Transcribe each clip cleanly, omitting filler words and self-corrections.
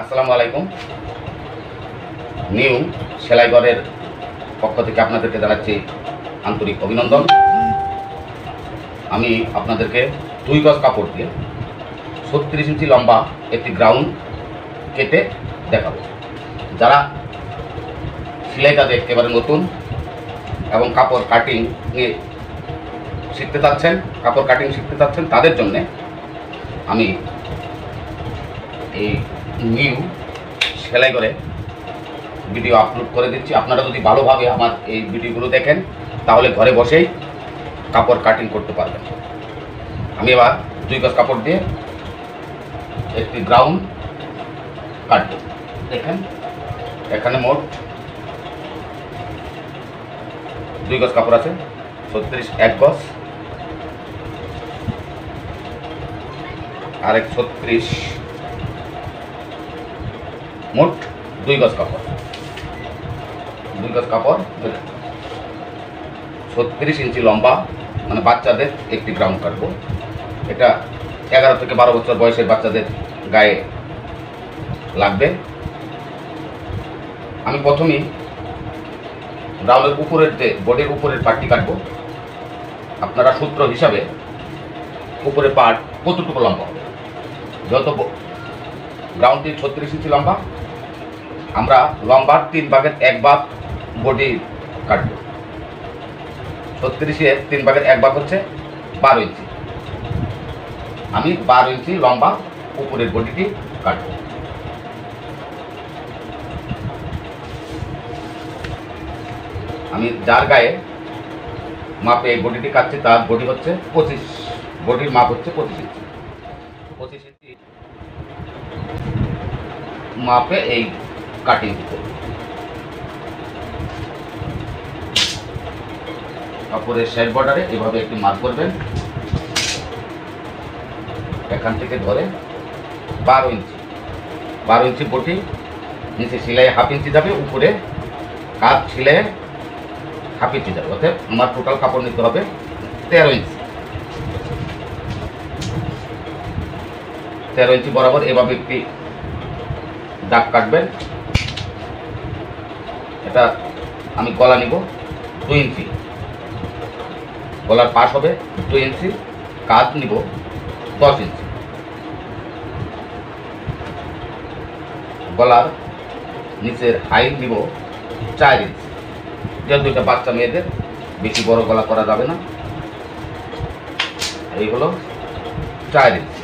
আসসালামু আলাইকুম। নিউ সেলাইঘরের পক্ষ থেকে আপনাদেরকে জানাচ্ছি আন্তরিক অভিনন্দন। আমি আপনাদেরকে 2 গজ কাপড় দিয়ে 36 ইঞ্চি লম্বা একটি গ্রাউন্ড কেটে দেখাবো। যারা সেলাই কাজে একেবারে নতুন এবং কাপড় কাটিং শিখতে চাচ্ছেন তাদের জন্যে আমি এই নিউ সেলাইঘরে ভিডিও আপলোড করে দিচ্ছি। আপনারা যদি ভালোভাবে আমার এই ভিডিওগুলো দেখেন তাহলে ঘরে বসেই কাপড় কাটিং করতে পারবেন। আমি এবার 2 গজ কাপড় দিয়ে একটি গ্রাউন্ড কাটব। দেখেন এখানে মোট 2 গজ কাপড় আছে, 36 1 গজ আর 36 মোট 2 গজ কাপড়। 2 গজ কাপড় 36 ইঞ্চি লম্বা, মানে বাচ্চাদের একটি গ্রাউন্ড কাটবো। এটা 11 থেকে 12 বছর বয়সের বাচ্চাদের গায়ে লাগবে। আমি প্রথমেই গ্রাউন্ডের উপরের যে বডির উপরের পার্টটি কাটবো। আপনারা সূত্র হিসাবে উপরের পার্ট কতটুকু লম্বা হবে, যত গ্রাউন্ডটি 36 ইঞ্চি লম্বা, আমরা লম্বার 3 ভাগের 1 ভাগ বডি কাটবো। 36-এর 3 ভাগের 1 ভাগ হচ্ছে 12 ইঞ্চি। আমি 12 ইঞ্চি লম্বা উপরের বডিটি কাটবো। আমি যার গায়ে মাপে এই বডিটি কাটছি তার বডি হচ্ছে 25, বডির মাপ হচ্ছে 25 ইঞ্চি। 25 ইঞ্চি মাপে এই কাটিং করব। কাপড়ের সাইড বর্ডারে এভাবে একটি মার্ক করবেন। এখান থেকে ধরে 12 ইঞ্চি বটি, নিচে সেলাই 1/2 ইঞ্চি যাবে, উপরে কাজ সেলাই 1/2 ইঞ্চি যাবে। অর্থাৎ আমার টোটাল কাপড় নিতে হবে 13 ইঞ্চি। 13 ইঞ্চি বরাবর এভাবে একটি দাগ কাটবেন। এটা আমি গলা নিব 2 ইঞ্চি, গলার পাশ হবে 2 ইঞ্চি, কাজ নিব 10 ইঞ্চি। গলার নিচের হাইট নিব 4 ইঞ্চি। যেহেতু এটা বাচ্চা মেয়েদের, বেশি বড় গলা করা যাবে না। এই হলো 4 ইঞ্চি।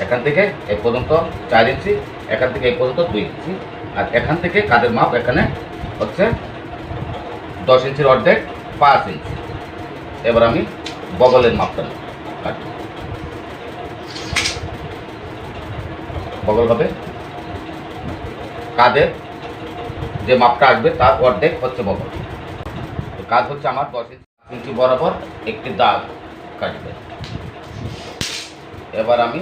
এখান থেকে এই পর্যন্ত 4 ইঞ্চি, এখান থেকে এই পর্যন্ত 2 ইঞ্চি, আর এখান থেকে কাঁধের মাপ এখানে হচ্ছে 10 ইঞ্চির অর্ধেক 5 ইঞ্চি। এবার আমি বগলের মাপটা কাটব। বগল হবে কাঁধের যে মাপটা আসবে তার অর্ধেক হচ্ছে বগল। কাজ হচ্ছে আমার 10 ইঞ্চি বরাবর একটি দাগ কাটবে। এবার আমি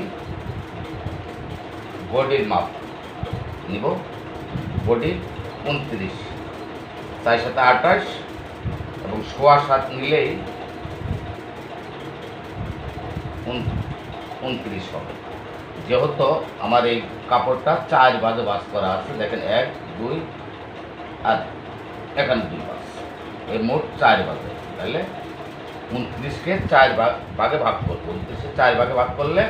বডির মাপ নিব। বডি 29, 4 7 28 এবং 7.25 নিলেই 29 হবে। যেহেতু আমার এই কাপড়টা 4 ভাগে ভাঁজ করা আছে, দেখেন 1 2 আর এখানে 2 ভাঁজ, এই মোট 4 ভাগে। তাহলে 29কে 4 ভাগে ভাগ করবো। 29কে 4 ভাগে ভাগ করলে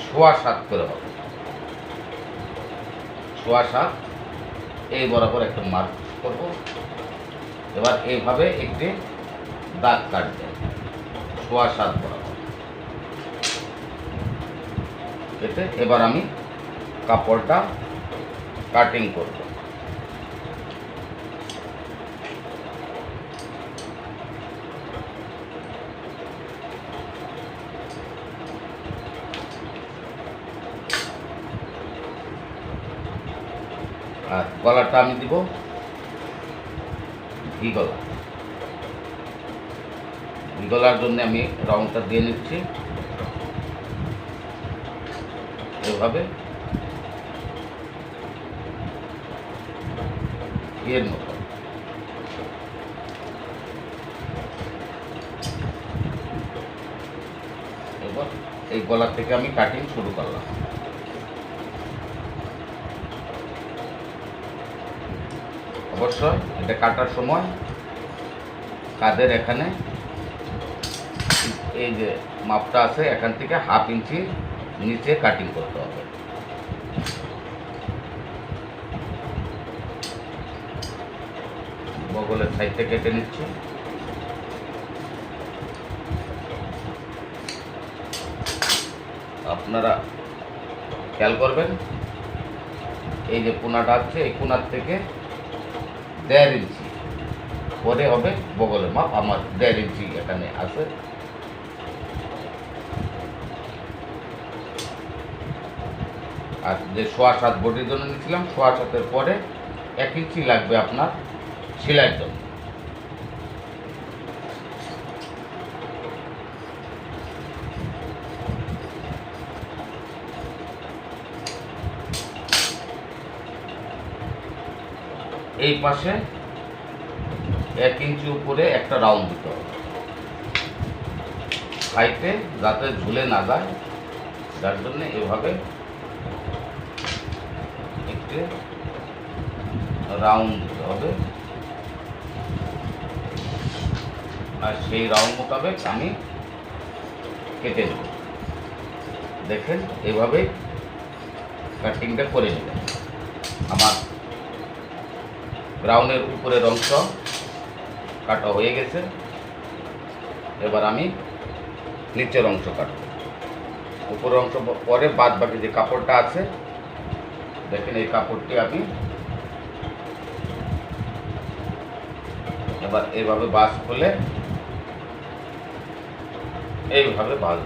7.25 করে হবে। 7.25 এই বরাবর একটা মার্ক করব। এবার এইভাবে একটি দাগ কাটবে 7.25 বরাবর কেটে এবার আমি কাপড়টা কাটিং করব। আর গলাটা আমি দিব ভি গলা। ভি গলার জন্য আমি রাউন্ডটা দিয়ে নিচ্ছি এভাবে, এর মতো। এবার এই গলা থেকে আমি কাটিং শুরু করলাম। অবশ্যই এটা কাটার সময় কাঁধের এখানে এই যে মাপটা আছে এখান থেকে 1/2 ইঞ্চি নিচে কাটিং করতে হবে। বগলের সাইডটা কেটে নিচ্ছি। আপনারা খেয়াল করবেন এই যে কোনাটা আছে এই কোনার থেকে 1.5 ইঞ্চি পরে হবে বগলের মাপ। আমার 1.5 ইঞ্চি এখানে আছে। আর যে 7.25 বডির জন্য নিয়েছিলাম 7.25-এর পরে 1 ইঞ্চি লাগবে আপনার সেলাইয়ের জন্য। এই পাশে 1 ইঞ্চি উপরে একটা রাউন্ড দিতে হবে সাইডে, যাতে ঝুলে না যায়, যার জন্য এভাবে একটু রাউন্ড দিতে হবে। আর সেই রাউন্ড মোতাবেক আমি কেটে নেব। দেখেন এভাবে কাটিংটা করে নেবেন। আমার গ্রাউন্ডের উপরের অংশ কাটা হয়ে গেছে। এবার আমি নিচের অংশ কাটব। উপরের অংশ পরে বাদ বাকি যে কাপড়টা আছে দেখেন এই কাপড়টি আমি এবার এইভাবে বাস খুলে এইভাবে বাস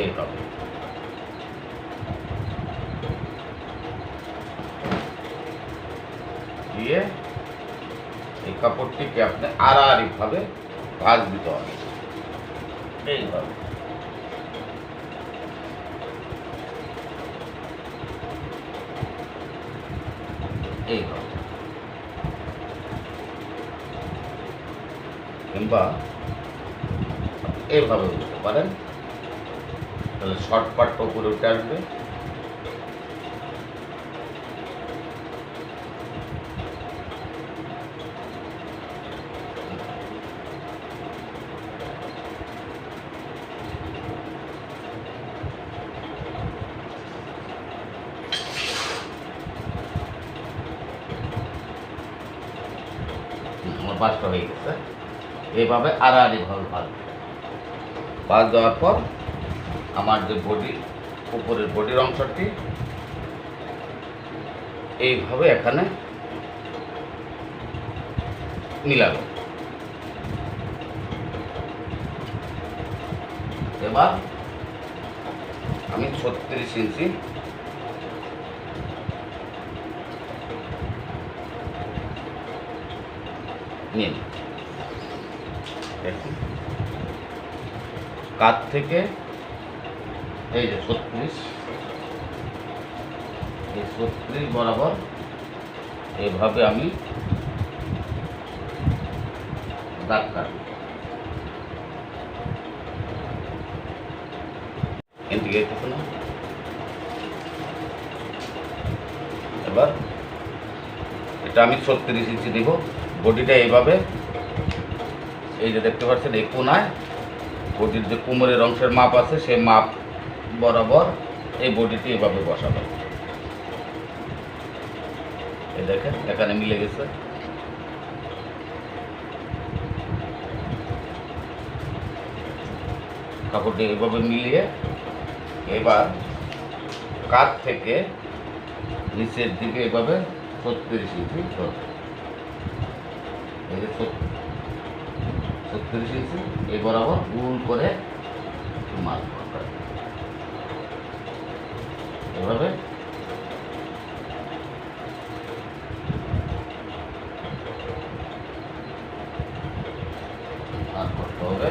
এইভাবে দিয়ে এই কাপড়টিকে আপনি আড়াআড়িভাবে ভাঁজ দিতে হবে। এইভাবে এইভাবে কিংবা এইভাবে দিতে পারেন, তাহলে শর্ট পার্টটা উপরে উঠে আসবে। আমার বাসটা হয়ে গেছে। এইভাবে আড়াআড়িভাবে ভাঁজ দেওয়ার পর আমার যে বডি উপরের বডির অংশটি এইভাবে এখানে মিলাবো। এবার আমি 36 ইঞ্চি নিয়ে নিই। কাঁধ থেকে এই যে 36, এই 36 বরাবর এইভাবে আমি দাগ কাটব। এদিকে না, এবার এটা আমি 36 ইঞ্চি দিব। বডিটা এইভাবে এই যে দেখতে পাচ্ছেন এই কোনায় বডির যে কোমরের অংশের মাপ আছে সেই মাপ বরাবর এই বডিটি এভাবে বসাবে। এই দেখেন এখানে মিলে গেছে। কাপড়টি এইভাবে মিলিয়ে এবার কাঁধ থেকে নিচের দিকে এভাবে 36 ইঞ্চি ধরবে। এই যে 36 ইঞ্চি এই বরাবর গোল করে মাছ করতে হবে। এভাবে আর করতে হবে।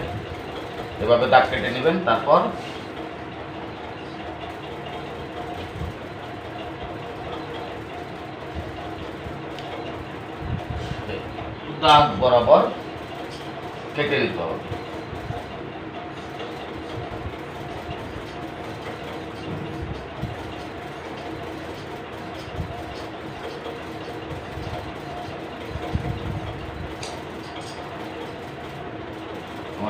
এভাবে দাগ কেটে নেবেন। তারপর দাগ বরাবর কেটে নিতে হবে।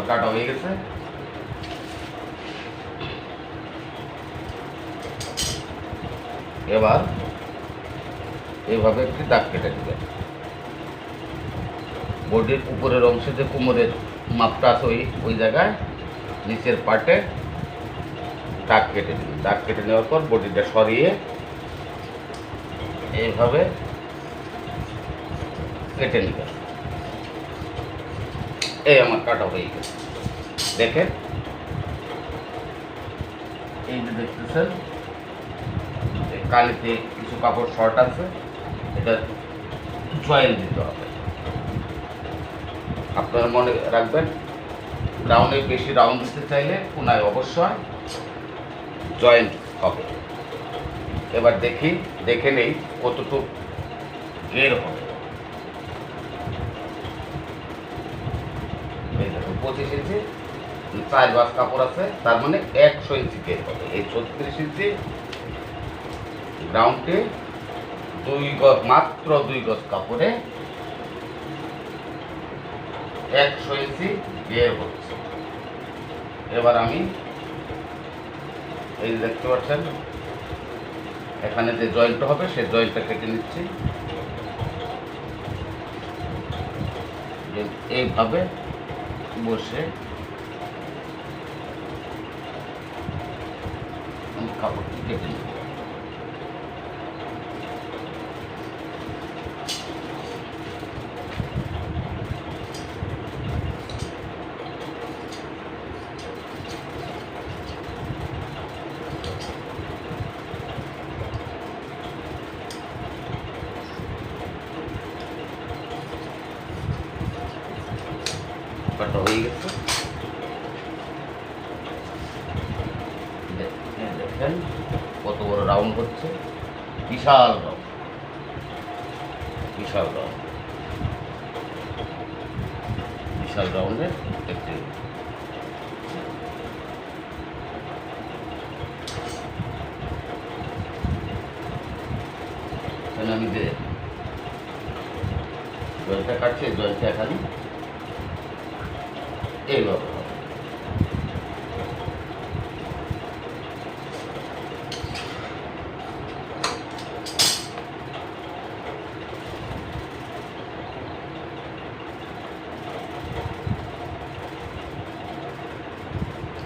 আমার কাটা হয়ে গেছে। এবার এইভাবে একটি দাগ কেটে দিবেন। বডির উপরের অংশে যে কোমরের মাপটা আছে ওই জায়গায় নিচের পার্টে দাগ কেটে দিন। দাগ কেটে নেওয়ার পর বডিটা সরিয়ে এইভাবে কেটে নেবেন। এই আমার কাটা হয়ে গেছে। দেখেন, এই যে দেখতেছেন কালিতে কিছু কাপড় শর্ট আছে, এটা জয়েন দিতে হবে। আপনারা মনে রাখবেন, রাউন্ডে বেশি রাউন্ড দিতে চাইলে কোনায় অবশ্যই জয়েন্ট হবে। এবার দেখে নেই কতটুকু গের হবে। এই দেখুন 25 ইঞ্চি 4 গজ কাপড় আছে, তার মানে 100 ইঞ্চি গের হবে। এই 36 ইঞ্চি গ্রাউন্ডে মাত্র 2 গজ কাপড়ে 100 ইঞ্চি গের হচ্ছে। এবার আমি এই দেখতে পাচ্ছেন এখানে যে জয়েন্টটা হবে সেই জয়েন্টটা কেটে নিচ্ছি। এইভাবে বসে কাপড়টি কেটে নিচ্ছি। কাটা হয়ে গেছে। দেখেন কত বড় রাউন্ড হচ্ছে, বিশাল রাউন্ড, বিশাল রাউন্ড, বিশাল রাউন্ডের একটি আমি যে জয়েন্টটা কাটছি জয়েন্টটা এখানে এইভাবে হবে।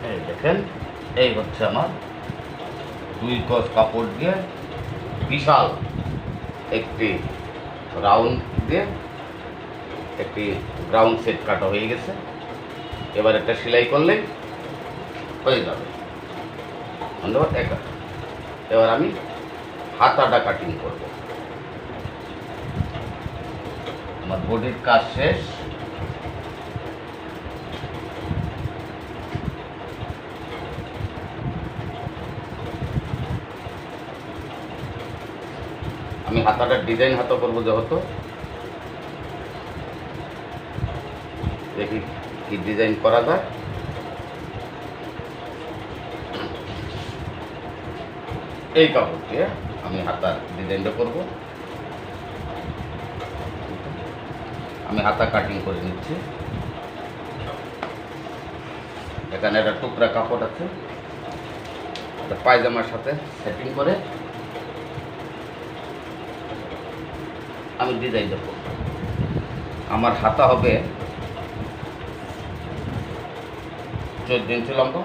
এই দেখেন, এই হচ্ছে আমার 2 গজ কাপড় দিয়ে বিশাল একটি রাউন্ড দিয়ে একটি গ্রাউন্ড সেট কাটা হয়ে গেছে। এবার একটা সেলাই করলে হয়ে যাবে। এবার আমি হাতাটা কাটিং করব। আমার বডির কাজ শেষ। আমি হাতাটার ডিজাইন হাতা করবো যেহেতু, দেখি কি ডিজাইন করা যায়। এই কাপড় দিয়ে আমি হাতার ডিজাইনটা করব। আমি হাতা কাটিং করে নিচ্ছি। এখানে একটা টুকরা কাপড় আছে, এটা পায়জামার সাথে সেটিং করে আমি ডিজাইনটা করব। আমার হাতা হবে 14 ইঞ্চি লম্বা।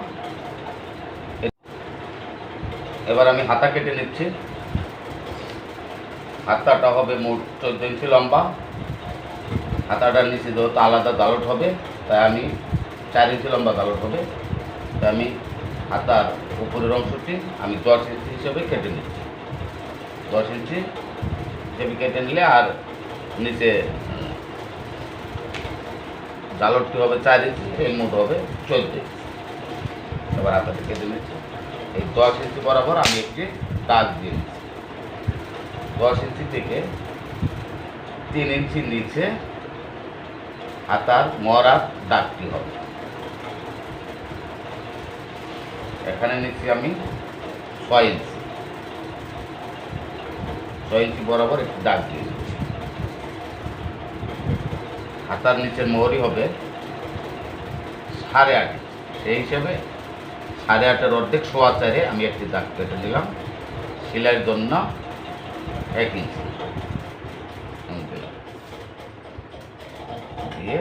এবার আমি হাতা কেটে নিচ্ছি। হাতাটা হবে মোট 14 ইঞ্চি লম্বা। হাতাটার নিচে যেহেতু আলাদা গালট হবে, তাই আমি 4 ইঞ্চি লম্বা গালট হবে, তাই আমি হাতার উপরের অংশটি আমি 10 ইঞ্চি হিসেবে কেটে নিচ্ছি। 10 ইঞ্চি হিসেবে কেটে নিলে আর নিচে গালটটি হবে 4 ইঞ্চি, এই মোট হবে 14 ইঞ্চি। এবার হাতাটা কেটে নিচ্ছি। এই 10 ইঞ্চি বরাবর আমি একটি দাগ দিয়ে নিচ্ছি। 10 ইঞ্চি থেকে 3 ইঞ্চি নিচে হাতার মরার দাগটি হবে। এখানে নিচ্ছি আমি 6 ইঞ্চি। 6 ইঞ্চি বরাবর একটি দাগ দিয়ে নিচ্ছি। হাতার নিচের মোহরি হবে 8.5, সেই হিসেবে 8.5-এর অর্ধেক 4.25 আমি একটি দাগ কেটে দিলাম। সেলাইয়ের জন্য 1 ইঞ্চি দিলাম, দিয়ে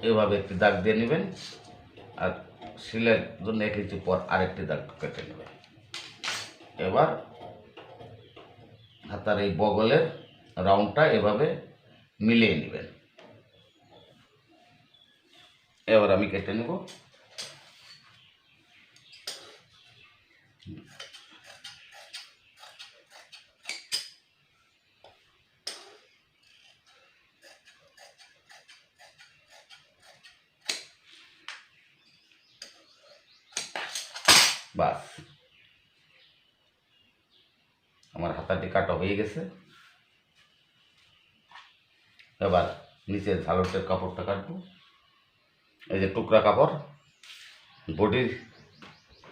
এভাবে একটি দাগ দিয়ে নেবেন, আর সেলাইয়ের জন্য 1 ইঞ্চি পর আরেকটি দাগ কেটে নেবেন। এবার হাতার এই বগলের রাউন্ডটা এভাবে মিলিয়ে নেবেন। এবার আমি কেটে নেব। বাস, আমার হাতাটি কাটা হয়ে গেছে। এবার নিচের ঝালটের কাপড়টা কাটবো। এই যে টুকরা কাপড়, বডির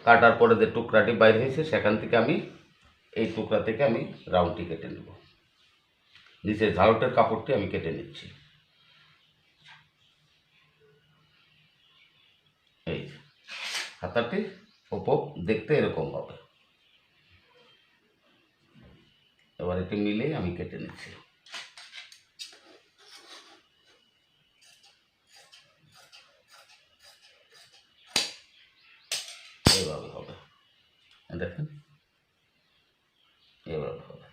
কাটার পরে যে টুকরাটি বাইর হয়েছে সেখান থেকে আমি এই টুকরা থেকে আমি রাউন্ডটি কেটে নেব। নিচের ঝালটের কাপড়টি আমি কেটে নিচ্ছি। এই হাতাটি উপর দেখতে এরকম হবে। এবার এটি মিলিয়ে আমি কেটে নিচ্ছি। এইভাবে হবে, দেখেন এইভাবে হবে।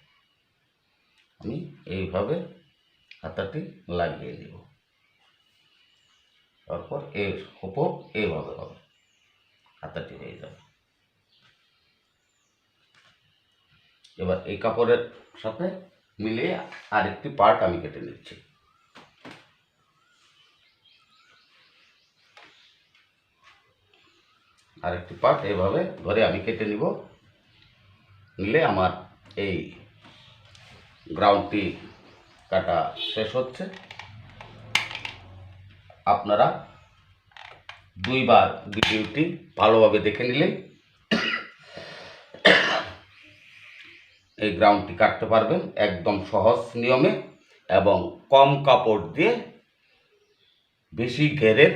আমি এইভাবে হাতাটি লাগিয়ে দেব, তারপর এর উপর এইভাবে হবে, হাতাটি হয়ে যাবে। এবার এই কাপড়ের সাথে মিলিয়ে আরেকটি পার্ট আমি কেটে নিচ্ছি। আরেকটি পার্ট এইভাবে ধরে আমি কেটে নিব। নিলে আমার এই গ্রাউন্ডটি কাটা শেষ হচ্ছে। আপনারা 2 বার ভিডিওটি ভালোভাবে দেখে নিলে এই গ্রাউন্ডটি কাটতে পারবেন একদম সহজ নিয়মে এবং কম কাপড় দিয়ে বেশি ঘেরের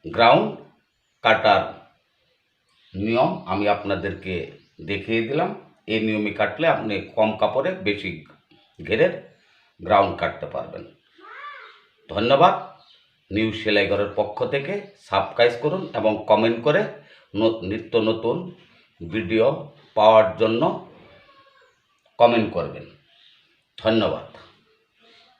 গ্রাউন্ড কাটার নিয়ম আমি আপনাদেরকে দেখিয়ে দিলাম। এই নিয়মে কাটলে আপনি কম কাপড়ে বেশি ঘেরের গ্রাউন্ড কাটতে পারবেন। ধন্যবাদ। নিউ সেলাই ঘরের পক্ষ থেকে সাবস্ক্রাইব করুন এবং কমেন্ট করে নিত্য নতুন ভিডিও পাওয়ার জন্য কমেন্ট করবেন। ধন্যবাদ।